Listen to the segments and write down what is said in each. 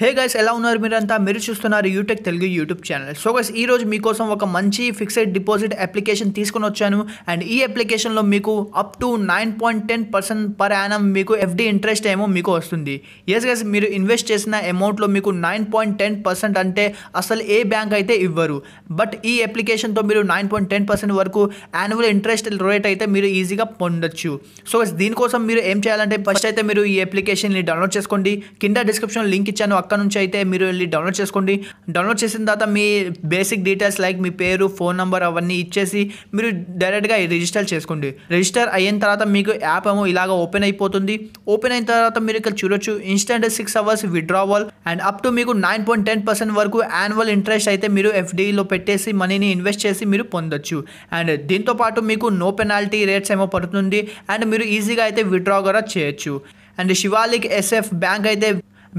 Hey guys, ఎలా ఉన్నారు మీరంతా? మీరు చూస్తున్నారు YouTech Telugu YouTube channel. So guys, ఈ రోజు మీకోసం ఒక మంచి ఫిక్స్డ్ డిపాజిట్ అప్లికేషన్ తీసుకొని వచ్చాను. అండ్ ఈ అప్లికేషన్లో మీకు అప్ టు 9.10% పర్ యానం మీకు ఎఫ్డి ఇంట్రెస్ట్ ఏమో మీకు వస్తుంది. ఎస్ గైస్, మీరు ఇన్వెస్ట్ చేసిన అమౌంట్లో మీకు 9.10% అంటే అసలు ఏ బ్యాంక్ అయితే ఇవ్వరు. బట్ ఈ అప్లికేషన్తో మీరు 9.10% వరకు యాన్యువల్ ఇంట్రెస్ట్ రేట్ అయితే మీరు ఈజీగా పొందొచ్చు. సో గైస్, దీనికోసం మీరు ఏం చేయాలంటే ఫస్ట్ అయితే మీరు ఈ అప్లికేషన్ని డౌన్లోడ్ చేసుకోండి. కింద డిస్క్రిప్షన్ లింక్ ఇచ్చాను, అక్కడ నుంచి అయితే మీరు వెళ్ళి డౌన్లోడ్ చేసుకోండి. డౌన్లోడ్ చేసిన తర్వాత మీ బేసిక్ డీటెయిల్స్ లైక్ మీ పేరు, ఫోన్ నెంబర్ అవన్నీ ఇచ్చేసి మీరు డైరెక్ట్గా రిజిస్టర్ చేసుకోండి. రిజిస్టర్ అయిన తర్వాత మీకు యాప్ ఏమో ఇలాగ ఓపెన్ అయిపోతుంది. ఓపెన్ అయిన తర్వాత మీరు ఇక్కడ చూడొచ్చు instant 6 hours withdrawal and up to మీకు 9.10% వరకు యాన్యువల్ ఇంట్రెస్ట్ అయితే మీరు ఎఫ్డీలో పెట్టేసి మనీని ఇన్వెస్ట్ చేసి మీరు పొందొచ్చు. అండ్ దీంతో పాటు మీకు నో పెనాల్టీ రేట్స్ ఏమో పడుతుంది అండ్ మీరు ఈజీగా అయితే విత్డ్రా కూడా చేయొచ్చు. అండ్ శివాలిక్ ఎస్ఎఫ్ బ్యాంక్ అయితే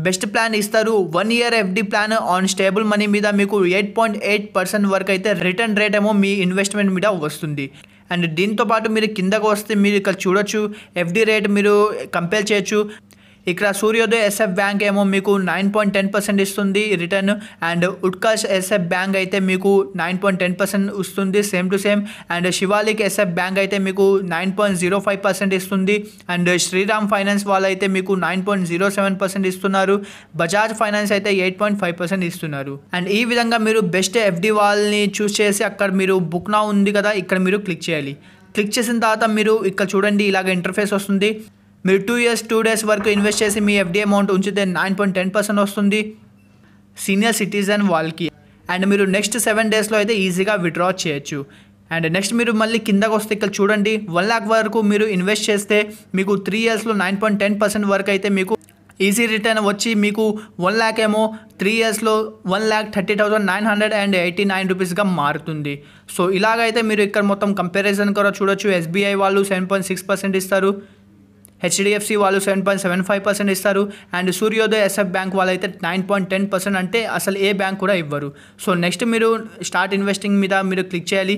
బెస్ట్ ప్లాన్ ఇస్తారు. 1 year FD plan on stable money మీద మీకు 8.8% వరకు అయితే రిటర్న్ రేట్ ఏమో మీ ఇన్వెస్ట్మెంట్ మీద వస్తుంది. అండ్ దీంతో పాటు మీరు కిందకు వస్తే మీరు ఇక్కడ చూడొచ్చు ఎఫ్డి రేట్ మీరు కంపేర్ చేయొచ్చు. ఇక్కడ సూర్యోదయ ఎస్ఎఫ్ బ్యాంక్ ఏమో మీకు 9.10% ఇస్తుంది return. And Utkarsh SF bank అయితే మీకు 9.10% ఇస్తుంది same to same. And Shivalik SF bank అయితే మీకు 9.05% ఇస్తుంది. అండ్ శ్రీరామ్ ఫైనాన్స్ వాళ్ళు అయితే మీకు 9.07% ఇస్తున్నారు. బజాజ్ ఫైనాన్స్ అయితే 8.5% ఇస్తున్నారు. అండ్ ఈ విధంగా మీరు బెస్ట్ ఎఫ్డి వాళ్ళని చూస్ చేసి అక్కడ మీరు బుక్ నా ఉంది కదా, ఇక్కడ మీరు క్లిక్ చేయాలి. క్లిక్ చేసిన తర్వాత మీరు ఇక్కడ చూడండి ఇలాగ ఇంటర్ఫేస్ వస్తుంది. మీరు 2 years 2 days వరకు ఇన్వెస్ట్ చేసి మీ ఎఫ్డి అమౌంట్ ఉంచితే 9.10% వస్తుంది సీనియర్ సిటిజన్ వాళ్ళకి. అండ్ మీరు నెక్స్ట్ 7 daysలో అయితే ఈజీగా విత్డ్రా చేయొచ్చు. అండ్ నెక్స్ట్ మీరు మళ్ళీ కిందకు వస్తే ఇక్కడ చూడండి 1 lakh వరకు మీరు ఇన్వెస్ట్ చేస్తే మీకు 3 yearsలో 9.10% వరకు అయితే మీకు ఈజీ రిటర్న్ వచ్చి మీకు 1 lakh ఏమో 3 yearsలో 1,30,989 రూపీస్గా మారుతుంది. సో ఇలాగైతే మీరు ఇక్కడ మొత్తం కంపారిజన్ కూడా చూడొచ్చు. ఎస్బీఐ వాళ్ళు 7.6% ఇస్తారు, హెచ్డిఎఫ్సి వాళ్ళు 7.75% ఇస్తారు. అండ్ సూర్యోదయ ఎస్ఎఫ్ బ్యాంక్ వాళ్ళు అయితే 9.10% అంటే అసలు ఏ బ్యాంక్ కూడా ఇవ్వరు. సో నెక్స్ట్ మీరు స్టార్ట్ ఇన్వెస్టింగ్ మీద మీరు క్లిక్ చేయాలి.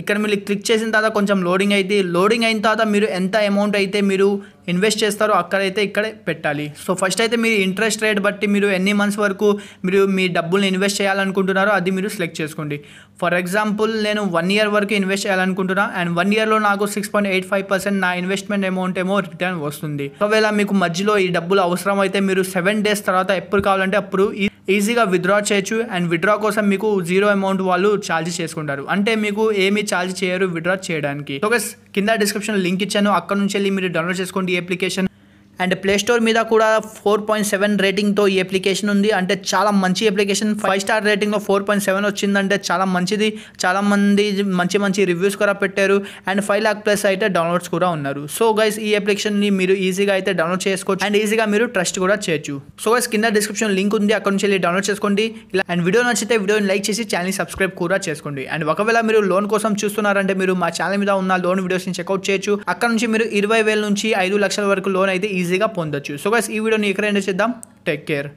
ఇక్కడ మీరు క్లిక్ చేసిన తర్వాత కొంచెం లోడింగ్ అయిన తర్వాత మీరు ఎంత అమౌంట్ అయితే మీరు ఇన్వెస్ట్ చేస్తారో అక్కడైతే ఇక్కడే పెట్టాలి. సో ఫస్ట్ అయితే మీరు ఇంట్రెస్ట్ రేట్ బట్టి మీరు ఎన్ని మంత్స్ వరకు మీరు మీ డబ్బుల్ని ఇన్వెస్ట్ చేయాలనుకుంటున్నారో అది మీరు సెలెక్ట్ చేసుకోండి. ఫర్ ఎగ్జాంపుల్ నేను 1 year వరకు ఇన్వెస్ట్ చేయాలనుకుంటున్నా అండ్ 1 yearలో నాకు 6.85% నా ఇన్వెస్ట్మెంట్ అమౌంట్ ఏమో రిటర్న్ వస్తుంది. ఒకవేళ మీకు మధ్యలో ఈ డబ్బులు అవసరం అయితే మీరు 7 days తర్వాత ఎప్పుడు కావాలంటే అప్పుడు ఈజీగా విత్డ్రా చేయొచ్చు. అండ్ విత్డ్రా కోసం మీకు 0 అమౌంట్ వాళ్ళు ఛార్జ్ చేసుకుంటారు, అంటే మీకు ఏమీ ఛార్జ్ చేయరు విత్డ్రా చేయడానికి. సో గైస్, కింద డిస్క్రిప్షన్ లింక్ ఇచ్చాను, అక్కడ నుంచి వెళ్ళి మీరు డౌన్లోడ్ చేసుకోండి ఈ అప్లికేషన్. అండ్ ప్లే స్టోర్ మీద కూడా 4.7 రేటింగ్తో ఈ అప్లికేషన్ ఉంది. అంటే చాలా మంచి అప్లికేషన్. 5 star రేటింగ్లో 4.7 వచ్చిందంటే చాలా మంచిది. చాలామంది మంచి రివ్యూస్ కూడా పెట్టారు. అండ్ 5 lakh ప్లస్ అయితే డౌన్లోడ్స్ కూడా ఉన్నారు. సో గైస్, ఈ అప్లికేషన్ని మీరు ఈజీగా అయితే డౌన్లోడ్ చేసుకోవచ్చు అండ్ ఈజీగా మీరు ట్రస్ట్ కూడా చేయొచ్చు. సో గైస్, కింద డిస్క్రిప్షన్ లింక్ ఉంది, అక్కడ నుంచి వెళ్ళి డౌన్లోడ్ చేసుకోండి. అండ్ వీడియో నచ్చితే వీడియోని లైక్ చేసి ఛానల్ని సబ్స్క్రైబ్ కూడా చేసుకోండి. అండ్ ఒకవేళ మీరు లోన్ కోసం చూస్తున్నారంటే మీరు మా ఛానల్ మీద ఉన్న లోన్ వీడియోస్ని చెక్అవుట్ చేయొచ్చు. అక్కడ నుంచి మీరు 20,000 నుంచి 5 లక్షల వరకు లోన్ అయితే ఈజీగా పొందొచ్చు. సో గైస్, ఈ వీడియోని ఇక్కడ ఎండ్ చేద్దాం. Take care.